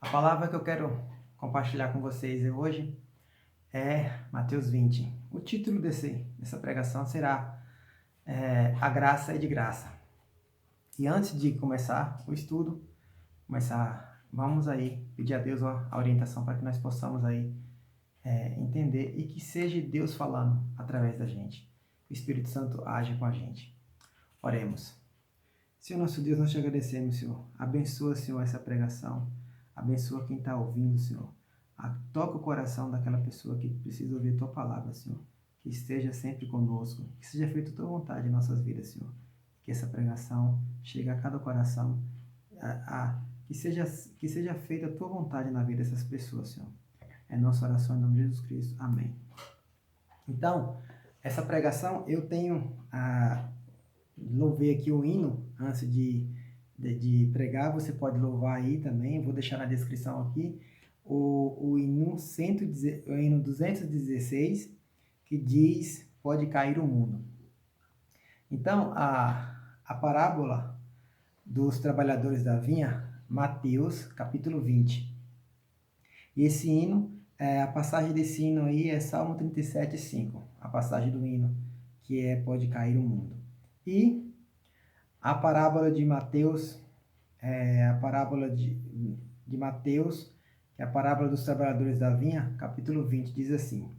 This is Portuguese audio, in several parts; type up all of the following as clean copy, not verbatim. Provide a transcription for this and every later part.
A palavra que eu quero compartilhar com vocês hoje é Mateus 20. O título dessa pregação será A Graça é de Graça. E antes de começar o estudo, vamos aí pedir a Deus a orientação para que nós possamos aí entender e que seja Deus falando através da gente. O Espírito Santo age com a gente. Oremos. Senhor nosso Deus, nós te agradecemos, Senhor. Abençoa, Senhor, essa pregação. Abençoa quem está ouvindo, Senhor. Toca o coração daquela pessoa que precisa ouvir a Tua palavra, Senhor. Que esteja sempre conosco. Que seja feita a Tua vontade em nossas vidas, Senhor. Que essa pregação chegue a cada coração. Que seja feita a Tua vontade na vida dessas pessoas, Senhor. É nossa oração em nome de Jesus Cristo. Amém. Então, essa pregação eu tenho louvei aqui o hino antes de pregar. Você pode louvar aí também, vou deixar na descrição aqui o hino 216, que diz: pode cair o mundo. Então, a parábola dos trabalhadores da vinha, Mateus, capítulo 20. E esse hino, a passagem desse hino aí é Salmo 37:5, a passagem do hino, que é pode cair o mundo. E a parábola de Mateus, a parábola de Mateus, que é a parábola dos trabalhadores da vinha, capítulo 20, diz assim: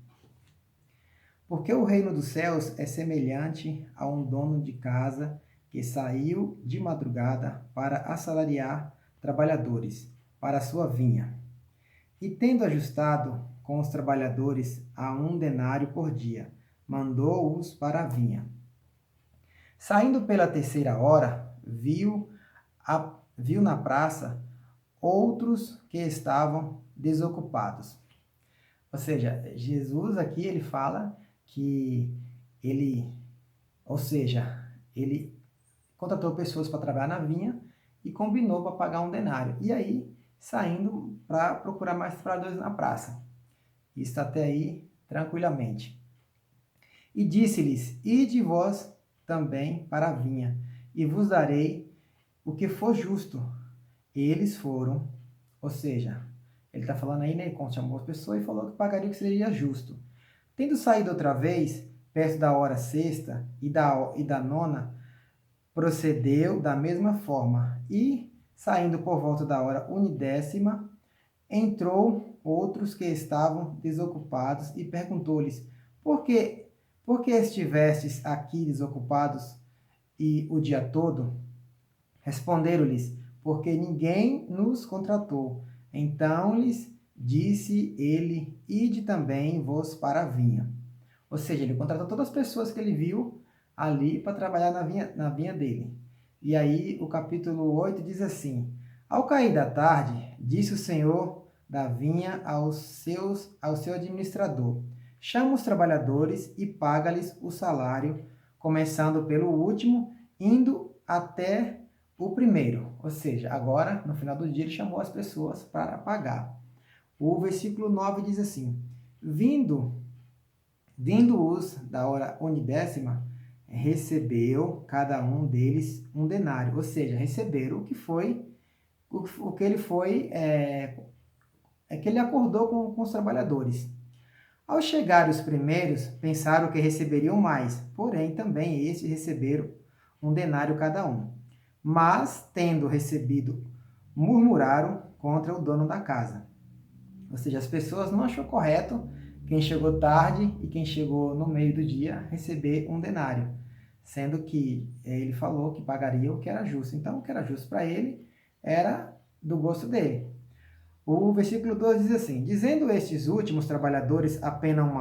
porque o reino dos céus é semelhante a um dono de casa que saiu de madrugada para assalariar trabalhadores para a sua vinha. E tendo ajustado com os trabalhadores a 1 denário por dia, mandou-os para a vinha. Saindo pela 3ª hora, viu na praça outros que estavam desocupados. Ou seja, Jesus aqui ele fala que ele contratou pessoas para trabalhar na vinha e combinou para pagar 1 denário. E aí, saindo para procurar mais trabalhadores na praça. Isso até aí, tranquilamente. E disse-lhes: ide vós também para a vinha, e vos darei o que for justo. Eles foram, ou seja, ele está falando aí, né? Ele chamou as pessoas e falou que pagaria o que seria justo. Tendo saído outra vez, perto da hora 6ª e da 9ª, procedeu da mesma forma. E, saindo por volta da hora 10ª, entrou outros que estavam desocupados e perguntou-lhes: por que estivestes aqui desocupados e o dia todo? Responderam-lhes: porque ninguém nos contratou. Então lhes disse ele: ide também vós para a vinha. Ou seja, ele contratou todas as pessoas que ele viu ali para trabalhar na vinha dele. E aí o capítulo 8 diz assim: ao cair da tarde, disse o senhor da vinha ao seu administrador: chama os trabalhadores e paga-lhes o salário, começando pelo último, indo até o primeiro. Ou seja, agora, no final do dia, ele chamou as pessoas para pagar. O versículo 9 diz assim: vindo-os da hora 10ª, recebeu cada um deles 1 denário. Ou seja, receberam o que ele foi, que ele acordou com os trabalhadores. Ao chegar os primeiros, pensaram que receberiam mais, porém também estes receberam 1 denário cada um. Mas, tendo recebido, murmuraram contra o dono da casa. Ou seja, as pessoas não achou correto quem chegou tarde e quem chegou no meio do dia receber 1 denário, sendo que ele falou que pagaria o que era justo. Então, o que era justo para ele era do gosto dele. O versículo 12 diz assim: dizendo estes últimos trabalhadores apenas 1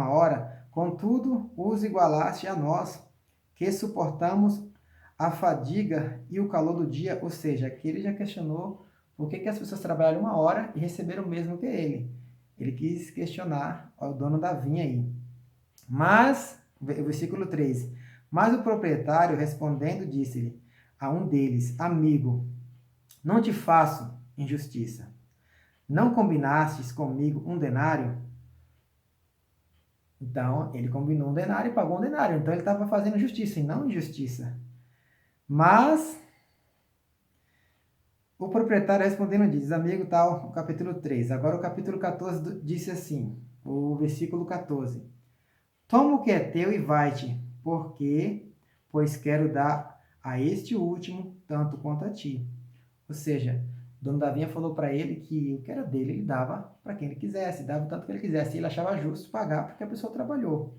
hora, contudo os igualaste a nós, que suportamos a fadiga e o calor do dia. Ou seja, aqui ele já questionou por que as pessoas trabalharam 1 hora e receberam o mesmo que ele. Ele quis questionar o dono da vinha aí. Mas, o versículo 13, mas o proprietário respondendo disse-lhe a um deles: amigo, não te faço injustiça. Não combinastes comigo 1 denário? Então, ele combinou 1 denário e pagou 1 denário. Então, ele estava fazendo justiça e não injustiça. Mas o proprietário respondendo diz, amigo tal, o capítulo 3. Agora o capítulo 14 disse assim, o versículo 14. Toma o que é teu e vai-te, pois quero dar a este último tanto quanto a ti. Ou seja, o dono da vinha falou para ele que o que era dele ele dava para quem ele quisesse, dava o tanto que ele quisesse. E ele achava justo pagar porque a pessoa trabalhou.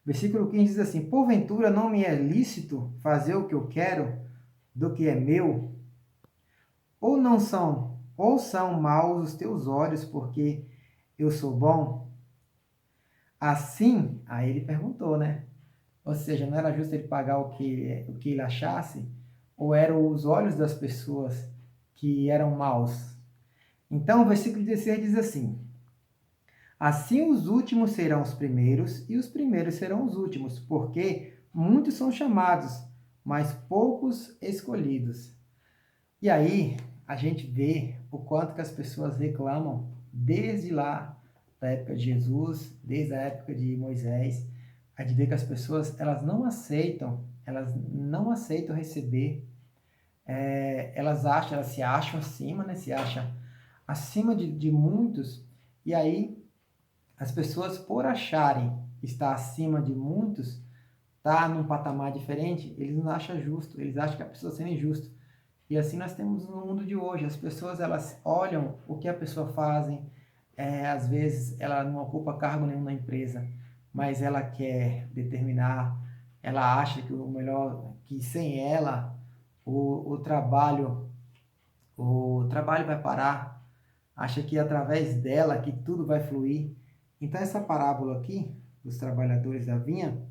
Versículo 15 diz assim, porventura não me é lícito fazer o que eu quero do que é meu? Ou são maus os teus olhos porque eu sou bom? Assim, aí ele perguntou, né? Ou seja, não era justo ele pagar o que ele achasse? Ou eram os olhos das pessoas que eram maus? Então, o versículo 16 diz assim, assim os últimos serão os primeiros, e os primeiros serão os últimos, porque muitos são chamados, mas poucos escolhidos. E aí, a gente vê o quanto que as pessoas reclamam desde lá, da época de Jesus, desde a época de Moisés, a gente vê que as pessoas, elas não aceitam receber, elas se acham acima, né? Se acham acima de muitos, e aí as pessoas, por acharem estar acima de muitos, tá num patamar diferente, eles não acham justo, eles acham que a pessoa sendo injusto. E assim nós temos no mundo de hoje, as pessoas elas olham o que a pessoa fazem, às vezes ela não ocupa cargo nenhum na empresa, mas ela quer determinar, ela acha que o melhor, que sem ela o trabalho, o trabalho vai parar, acha que através dela que tudo vai fluir. Então essa parábola aqui dos trabalhadores da vinha,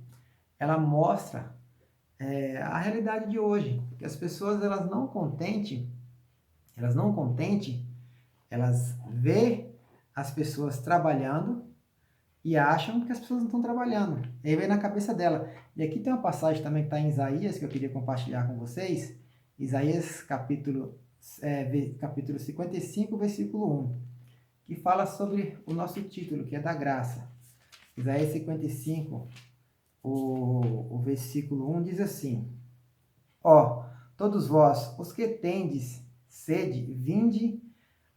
ela mostra a realidade de hoje, que as pessoas elas vê as pessoas trabalhando e acham que as pessoas não estão trabalhando. E aí vem na cabeça dela. E aqui tem uma passagem também que está em Isaías, que eu queria compartilhar com vocês. Isaías capítulo 55, versículo 1, que fala sobre o nosso título, que é da graça. Isaías 55, o versículo 1 diz assim, ó, todos vós, os que tendes sede, vinde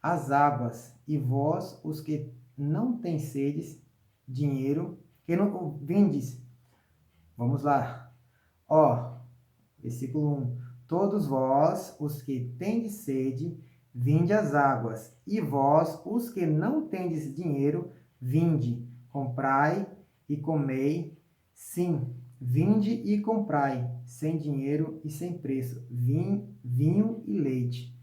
às águas, e vós, os que não têm sedes, dinheiro, que não vindes. Vamos lá. Ó, versículo 1. Todos vós, os que tendes sede, vinde às águas, e vós, os que não tendes dinheiro, vinde, comprai e comei. Sim, vinde e comprai, sem dinheiro e sem preço, vinho e leite.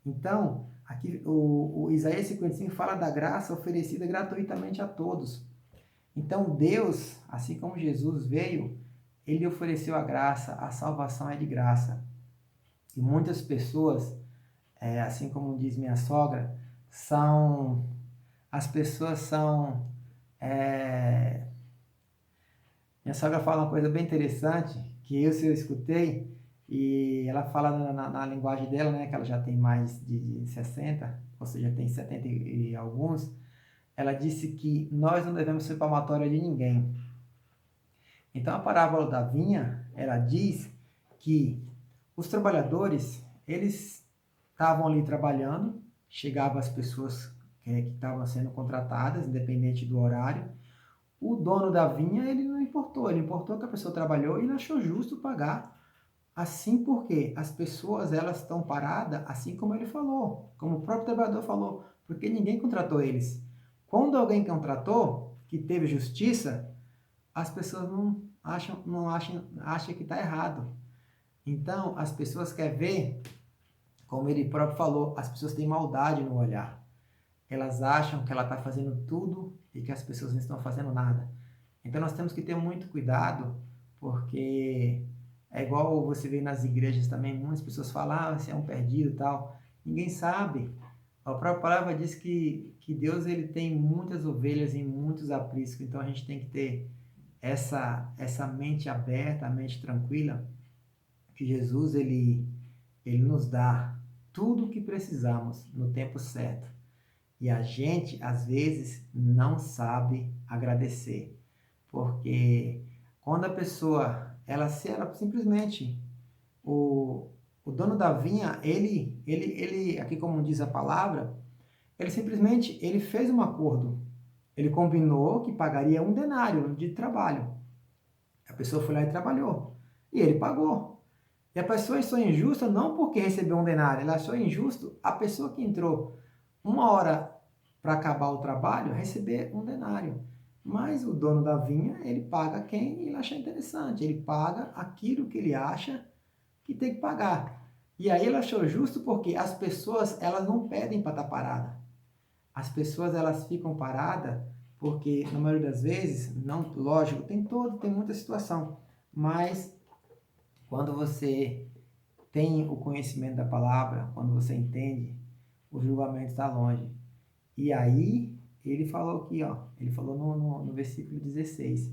Então, aqui o Isaías 55 fala da graça oferecida gratuitamente a todos. Então, Deus, assim como Jesus veio, ele ofereceu a graça, a salvação é de graça. E muitas pessoas, assim como diz minha sogra, as pessoas são, minha sogra fala uma coisa bem interessante, que eu escutei, e ela fala na linguagem dela, né, que ela já tem mais de 60, ou seja, tem 70 e alguns, ela disse que nós não devemos ser palmatória de ninguém. Então, a parábola da vinha, ela diz que os trabalhadores, eles estavam ali trabalhando, chegavam as pessoas que estavam sendo contratadas, independente do horário. O dono da vinha, ele não importou, ele importou que a pessoa trabalhou e ele achou justo pagar. Assim porque as pessoas, elas estão paradas, assim como ele falou, como o próprio trabalhador falou, porque ninguém contratou eles. Quando alguém contratou, que teve justiça, as pessoas acham que está errado. Então, as pessoas querem ver, como ele próprio falou, as pessoas têm maldade no olhar. Elas acham que ela está fazendo tudo e que as pessoas não estão fazendo nada. Então, nós temos que ter muito cuidado, porque é igual você vê nas igrejas também, muitas pessoas falam, você é um perdido e tal. Ninguém sabe. A própria palavra diz que Deus ele tem muitas ovelhas em muitos apriscos, então a gente tem que ter essa mente aberta, a mente tranquila, que Jesus ele nos dá tudo o que precisamos no tempo certo. E a gente, às vezes, não sabe agradecer. Porque quando a pessoa, ela simplesmente O, o dono da vinha, aqui como diz a palavra, ele simplesmente ele fez um acordo. Ele combinou que pagaria um denário de trabalho. A pessoa foi lá e trabalhou. E ele pagou. E a pessoa achou injusta não porque recebeu um denário, ela achou injusto a pessoa que entrou uma hora para acabar o trabalho receber um denário. Mas o dono da vinha, ele paga quem ele acha interessante. Ele paga aquilo que ele acha que tem que pagar. E aí ele achou justo porque as pessoas, elas não pedem para estar parada. As pessoas, elas ficam paradas porque, na maioria das vezes, não, lógico, tem muita situação, mas quando você tem o conhecimento da palavra, quando você entende, o julgamento está longe. E aí, ele falou aqui, ó, ele falou no versículo 16,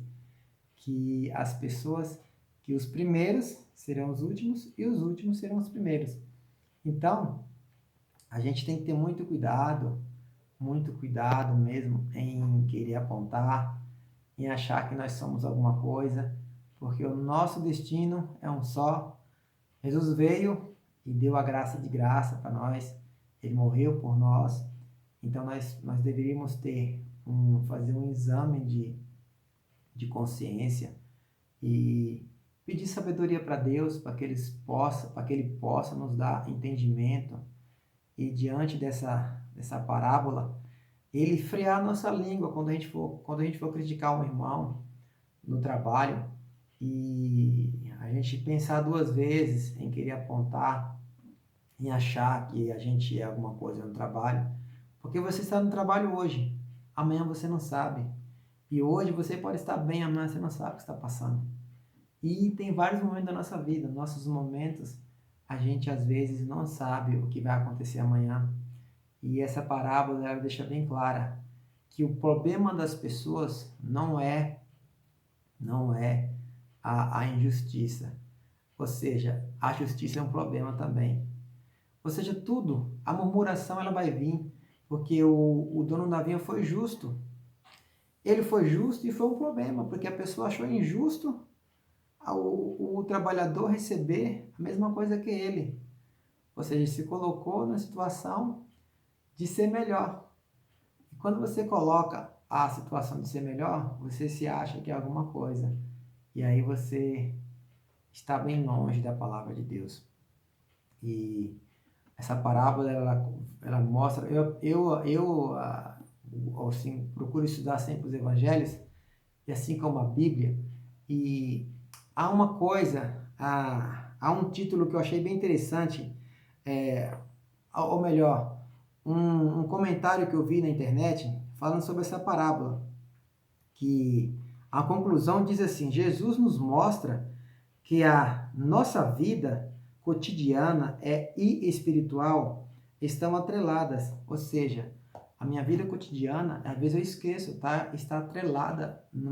que as pessoas, que os primeiros serão os últimos e os últimos serão os primeiros. Então, a gente tem que ter muito cuidado mesmo em querer apontar, em achar que nós somos alguma coisa, porque o nosso destino é um só. Jesus veio e deu a graça de graça para nós, ele morreu por nós, então nós deveríamos fazer um exame de consciência e pedir sabedoria para Deus, para que Ele possa nos dar entendimento e diante dessa parábola, Ele frear nossa língua quando a gente for criticar um irmão no trabalho e a gente pensar duas vezes em querer apontar, em achar que a gente é alguma coisa no trabalho, porque você está no trabalho hoje, amanhã você não sabe. E hoje você pode estar bem, amanhã você não sabe o que está passando. E tem vários momentos da nossa vida, nossos momentos, a gente às vezes não sabe o que vai acontecer amanhã. E essa parábola ela deixa bem clara que o problema das pessoas não é a injustiça. Ou seja, a justiça é um problema também. Ou seja, tudo, a murmuração ela vai vir, porque o dono da vinha foi justo. Ele foi justo e foi um problema, porque a pessoa achou injusto o trabalhador receber a mesma coisa que ele. Ou seja, se colocou na situação de ser melhor. E quando você coloca a situação de ser melhor, você se acha que é alguma coisa. E aí você está bem longe da palavra de Deus. E essa parábola, ela mostra... assim, procuro estudar sempre os evangelhos, e assim como a Bíblia. E há uma coisa, há um título que eu achei bem interessante, ou melhor, um comentário que eu vi na internet falando sobre essa parábola, que a conclusão diz assim: Jesus nos mostra que a nossa vida cotidiana e espiritual estão atreladas, ou seja, a minha vida cotidiana, às vezes eu esqueço, tá? Está atrelada na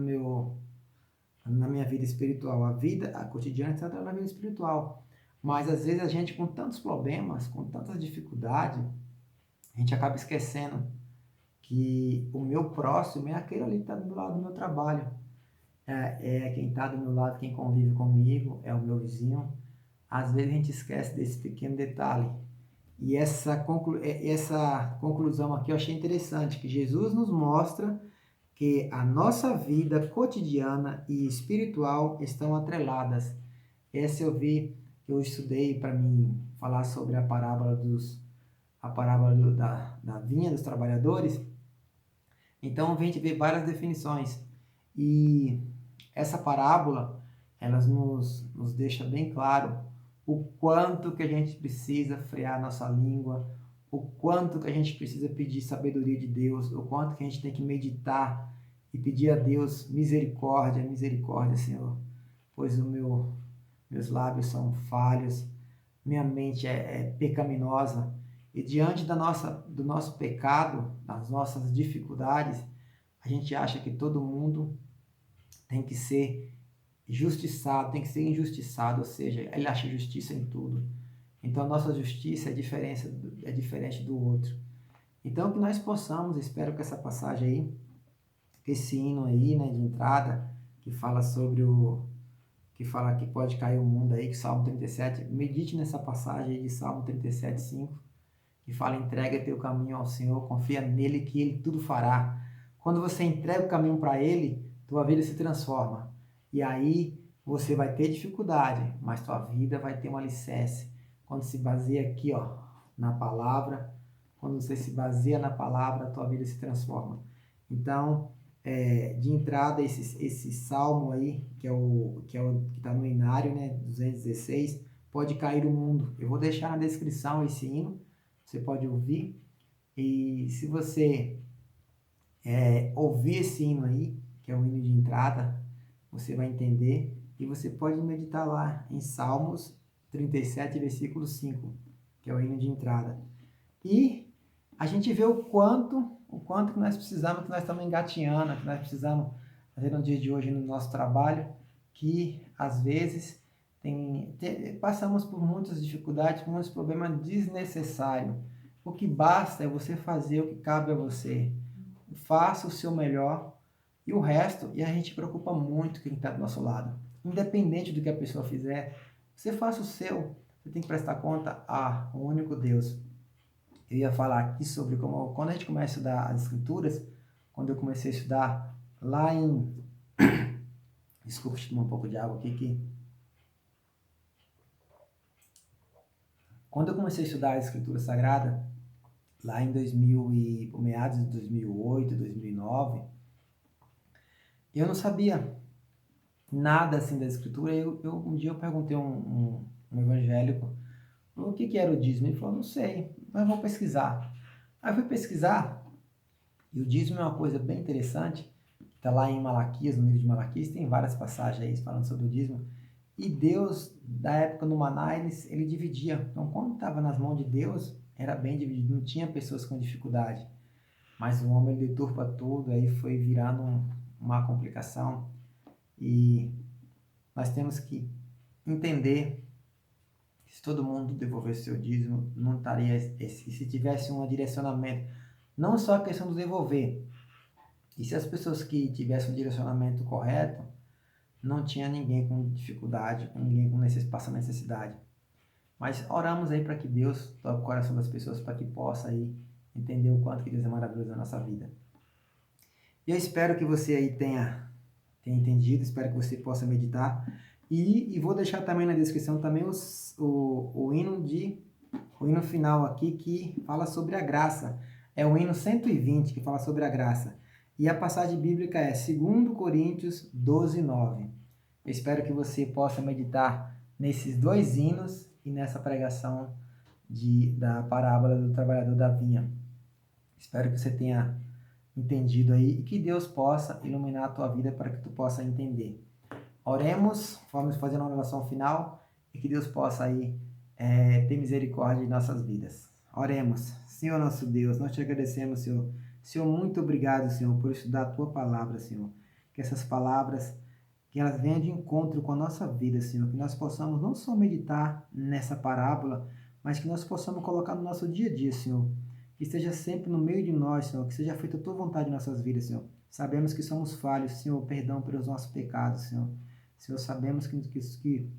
minha vida espiritual. A cotidiana está atrelada na vida espiritual. Mas às vezes a gente, com tantos problemas, com tantas dificuldades, a gente acaba esquecendo que o meu próximo é aquele ali que está do lado do meu trabalho. É quem está do meu lado, quem convive comigo, é o meu vizinho. Às vezes a gente esquece desse pequeno detalhe. E essa conclusão aqui eu achei interessante, que Jesus nos mostra que a nossa vida cotidiana e espiritual estão atreladas. Essa eu estudei para mim falar sobre a parábola da vinha dos trabalhadores. Então a gente vê várias definições e essa parábola elas nos deixa bem claro o quanto que a gente precisa frear nossa língua, o quanto que a gente precisa pedir sabedoria de Deus, o quanto que a gente tem que meditar e pedir a Deus misericórdia, misericórdia, Senhor, pois meus lábios são falhos, minha mente é pecaminosa e diante do nosso pecado, das nossas dificuldades, a gente acha que todo mundo tem que ser justiçado, tem que ser injustiçado, ou seja, ele acha justiça em tudo. Então a nossa justiça é diferente do outro. Então que nós possamos, espero que essa passagem aí, esse hino aí, né, de entrada, que fala sobre que fala que pode cair o mundo aí, que Salmo 37, medite nessa passagem aí de Salmo 37:5, que fala: entrega teu caminho ao Senhor, confia nele que ele tudo fará. Quando você entrega o caminho para ele, tua vida se transforma. E aí você vai ter dificuldade, mas tua vida vai ter um alicerce. Quando se baseia aqui, ó, na palavra, quando você se baseia na palavra, tua vida se transforma. Então, de entrada, esse salmo aí, que está no inário, né, 216, pode cair o mundo. Eu vou deixar na descrição esse hino, você pode ouvir. E se você ouvir esse hino aí, que é o hino de entrada, você vai entender. E você pode meditar lá em Salmos 37, versículo 5, que é o hino de entrada. E a gente vê o quanto que nós precisamos, que nós estamos engatinhando, que nós precisamos fazer no dia de hoje no nosso trabalho, que às vezes passamos por muitas dificuldades, por muitos problemas desnecessários. O que basta é você fazer o que cabe a você. Faça o seu melhor e o resto, e a gente preocupa muito quem está do nosso lado. Independente do que a pessoa fizer, você faça o seu. Você tem que prestar conta ao único Deus. Eu ia falar aqui sobre quando a gente começa a estudar as Escrituras, quando eu comecei a estudar lá em... Desculpa, deixa eu tomar um pouco de água aqui. Quando eu comecei a estudar a Escritura Sagrada, lá em meados de 2008, 2009, eu não sabia nada assim da Escritura. Um dia eu perguntei um evangélico o que era o dízimo. Ele falou: não sei, mas vou pesquisar. Aí eu fui pesquisar, e o dízimo é uma coisa bem interessante, está lá em Malaquias, no livro de Malaquias, tem várias passagens aí falando sobre o dízimo. E Deus, da época no Maná, ele dividia. Então, quando estava nas mãos de Deus, era bem dividido, não tinha pessoas com dificuldade. Mas o homem deturpa tudo, aí foi virando uma complicação. E nós temos que entender que se todo mundo devolvesse seu dízimo, não estaria se tivesse um direcionamento, não só a questão do devolver. E se as pessoas que tivessem um direcionamento correto, não tinha ninguém com dificuldade, ninguém passando necessidade. Mas oramos aí para que Deus toque o coração das pessoas, para que possa aí entender o quanto que Deus é maravilhoso na nossa vida. E eu espero que você aí tenha entendido, espero que você possa meditar. E vou deixar também na descrição também o hino final aqui, que fala sobre a graça. É o hino 120, que fala sobre a graça. E a passagem bíblica é 2 Coríntios 12:9. Eu espero que você possa meditar nesses dois hinos e nessa pregação da parábola do trabalhador da vinha. Espero que você tenha entendido aí e que Deus possa iluminar a tua vida para que tu possa entender. Oremos, vamos fazer uma oração final e que Deus possa aí ter misericórdia em nossas vidas. Oremos. Senhor nosso Deus, nós te agradecemos, Senhor. Senhor, muito obrigado, Senhor, por estudar a tua palavra, Senhor. Que essas palavras, que elas venham de encontro com a nossa vida, Senhor. Que nós possamos não só meditar nessa parábola, mas que nós possamos colocar no nosso dia a dia, Senhor. Que esteja sempre no meio de nós, Senhor. Que seja feita a tua vontade em nossas vidas, Senhor. Sabemos que somos falhos, Senhor. Perdão pelos nossos pecados, Senhor. Senhor, sabemos que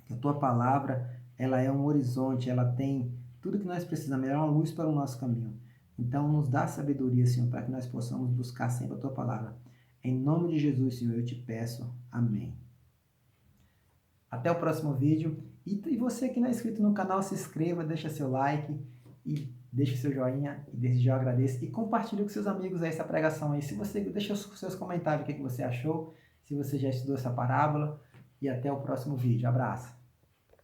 a tua palavra, ela é um horizonte, ela tem tudo que nós precisamos, ela é uma luz para o nosso caminho. Então, nos dá sabedoria, Senhor, para que nós possamos buscar sempre a tua palavra. Em nome de Jesus, Senhor, eu te peço. Amém. Até o próximo vídeo. E você que não é inscrito no canal, se inscreva, deixa seu like e deixa seu joinha. E desde já eu agradeço. E compartilhe com seus amigos essa pregação aí. Se você deixa os seus comentários o que você achou, se você já estudou essa parábola. E até o próximo vídeo. Abraço.